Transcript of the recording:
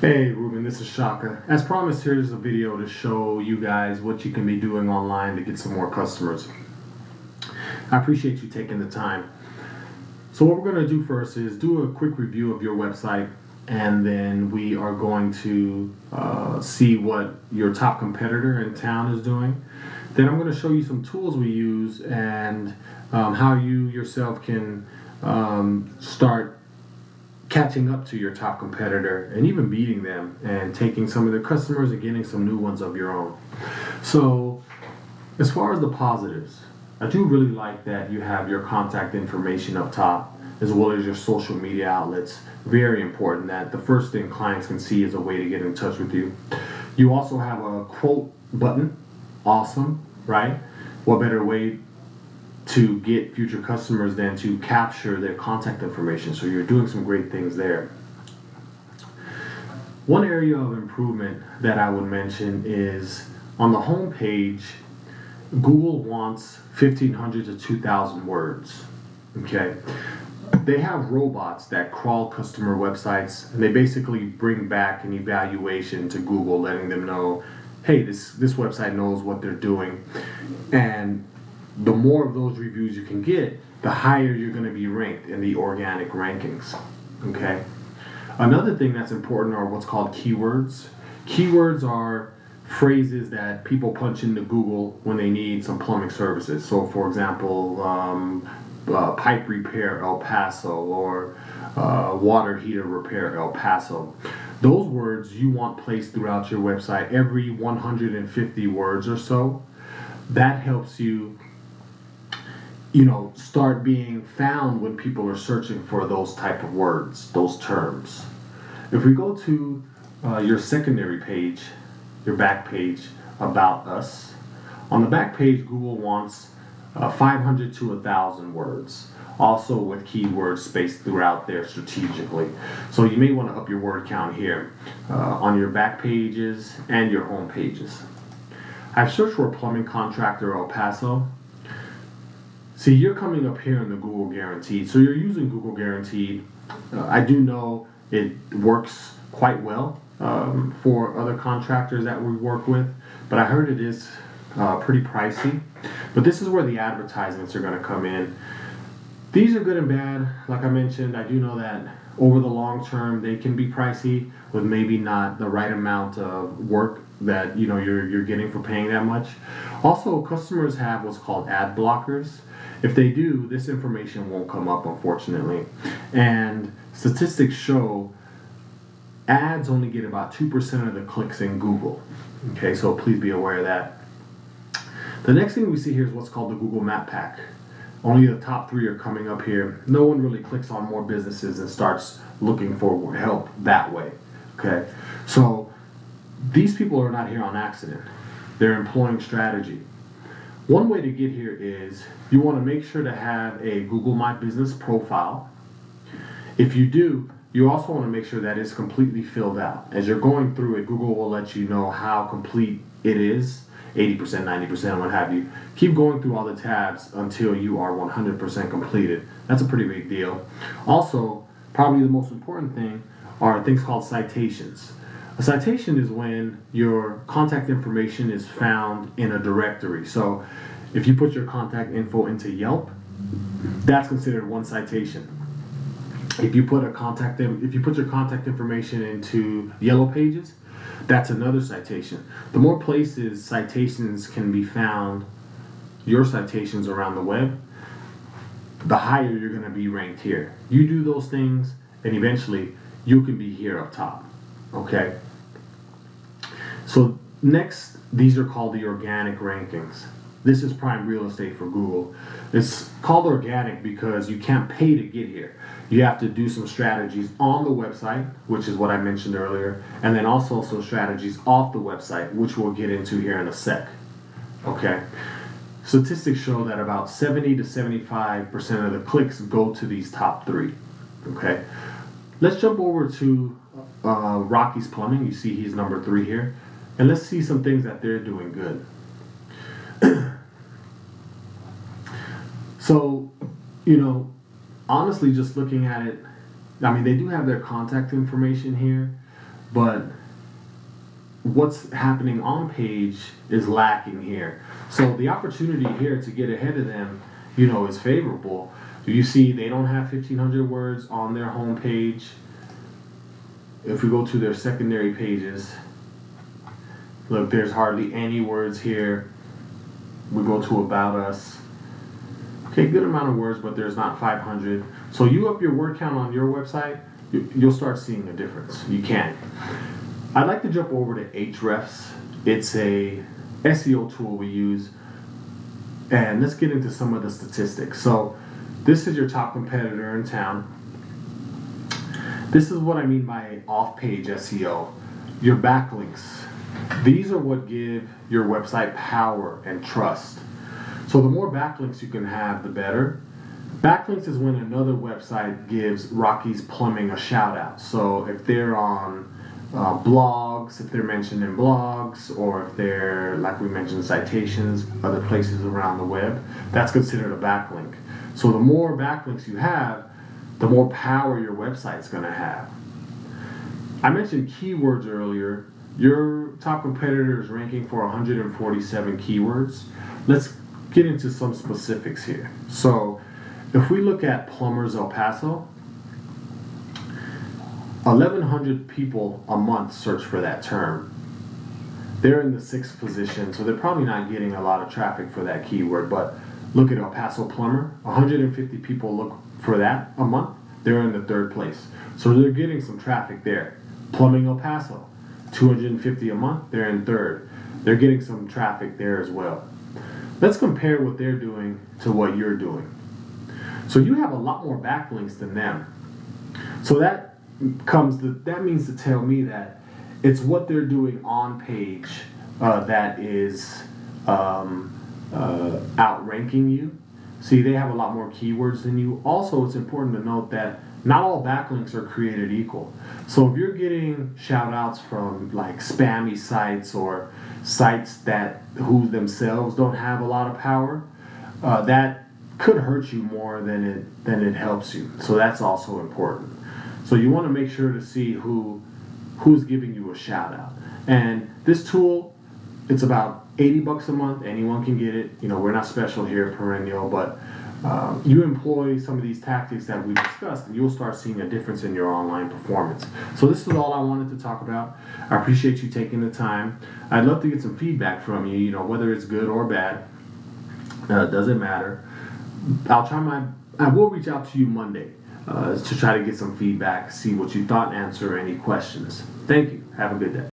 Hey Ruben, this is Shaka. As promised, here's a video to show you guys what you can be doing online to get some more customers. I appreciate you taking the time. So what we're going to do first is do a quick review of your website, and then we are going to see what your top competitor in town is doing. Then I'm going to show you some tools we use and how you yourself can start catching up to your top competitor and even beating them and taking some of their customers and getting some new ones of your own. So as far as the positives, I do really like that you have your contact information up top as well as your social media outlets. Very important that the first thing clients can see is a way to get in touch with you. You also have a quote button. Awesome, right? What better way to get future customers than to capture their contact information? So you're doing some great things there. One area of improvement that I would mention is on the home page, Google wants 1,500 to 2,000 words. Okay, they have robots that crawl customer websites, and they basically bring back an evaluation to Google, letting them know, hey, this website knows what they're doing, and the more of those reviews you can get, the higher you're going to be ranked in the organic rankings. Okay. Another thing that's important are what's called keywords. Keywords are phrases that people punch into Google when they need some plumbing services. So, for example, pipe repair El Paso or water heater repair El Paso. Those words you want placed throughout your website every 150 words or so. That helps you start being found when people are searching for those type of words, those terms. If we go to your secondary page, your back page, About Us, on the back page, Google wants 500 to 1,000 words, also with keywords spaced throughout there strategically. So you may want to up your word count here on your back pages and your home pages. I've searched for a plumbing contractor El Paso. See, you're coming up here in the Google Guaranteed. So you're using Google Guaranteed. I do know it works quite well for other contractors that we work with, but I heard it is pretty pricey. But this is where the advertisements are going to come in. These are good and bad. Like I mentioned, I do know that over the long term they can be pricey with maybe not the right amount of work that you're getting for paying that much. Also, customers have what's called ad blockers. If they do, this information won't come up, unfortunately. And statistics show ads only get about 2% of the clicks in Google. Okay, so please be aware of that. The next thing we see here is what's called the Google Map Pack. Only the top 3 are coming up here. No one really clicks on more businesses and starts looking for help that way. Okay, so these people are not here on accident. They're employing strategy. One way to get here is you want to make sure to have a Google My Business profile. If you do, you also want to make sure that it's completely filled out. As you're going through it, Google will let you know how complete it is, 80%, 90%, what have you. Keep going through all the tabs until you are 100% completed. That's a pretty big deal. Also, probably the most important thing are things called citations. A citation is when your contact information is found in a directory. So if you put your contact info into Yelp, that's considered one citation. If you put your contact information into Yellow Pages, that's another citation. The more places citations can be found, your citations around the web, the higher you're going to be ranked here. You do those things, and eventually you can be here up top. Okay? So next, these are called the organic rankings. This is prime real estate for Google. It's called organic because you can't pay to get here. You have to do some strategies on the website, which is what I mentioned earlier, and then also some strategies off the website, which we'll get into here in a sec. Okay? Statistics show that about 70 to 75% of the clicks go to these top 3. Okay? Let's jump over to Rocky's Plumbing. You see he's number 3 here. And let's see some things that they're doing good. So, honestly, just looking at it, I mean, they do have their contact information here, but what's happening on page is lacking here. So the opportunity here to get ahead of them, is favorable. You see they don't have 1,500 words on their home page. If we go to their secondary pages, look, there's hardly any words here. We go to About Us. Okay, good amount of words, but there's not 500. So you up your word count on your website, you'll start seeing a difference. You can. I'd like to jump over to Ahrefs. It's a SEO tool we use. And let's get into some of the statistics. So this is your top competitor in town. This is what I mean by off-page SEO. Your backlinks. These are what give your website power and trust. So the more backlinks you can have, the better. Backlinks is when another website gives Rocky's Plumbing a shout out. So if they're on blogs, if they're mentioned in blogs, or if they're, like we mentioned, citations, other places around the web, that's considered a backlink. So the more backlinks you have, the more power your website's going to have. I mentioned keywords earlier. Your top competitor is ranking for 147 keywords. Let's get into some specifics here. So if we look at Plumbers El Paso, 1,100 people a month search for that term. They're in the 6th position, so they're probably not getting a lot of traffic for that keyword. But look at El Paso Plumber, 150 people look for that a month. They're in the 3rd place, so they're getting some traffic there. Plumbing El Paso, 250 a month. They're in 3rd. They're getting some traffic there as well. Let's compare what they're doing to what you're doing. So you have a lot more backlinks than them. So that means to tell me that it's what they're doing on page that is outranking you. See, they have a lot more keywords than you. Also, it's important to note that not all backlinks are created equal. So if you're getting shout outs from like spammy sites or sites who themselves don't have a lot of power, that could hurt you more than it helps you. So that's also important. So you want to make sure to see who's giving you a shout out. And this tool, it's about $80 a month. Anyone can get it. We're not special here at Perennial, but you employ some of these tactics that we discussed, and you'll start seeing a difference in your online performance. So this is all I wanted to talk about. I appreciate you taking the time. I'd love to get some feedback from you. Whether it's good or bad, doesn't matter. I will reach out to you Monday to try to get some feedback, see what you thought, answer any questions. Thank you. Have a good day.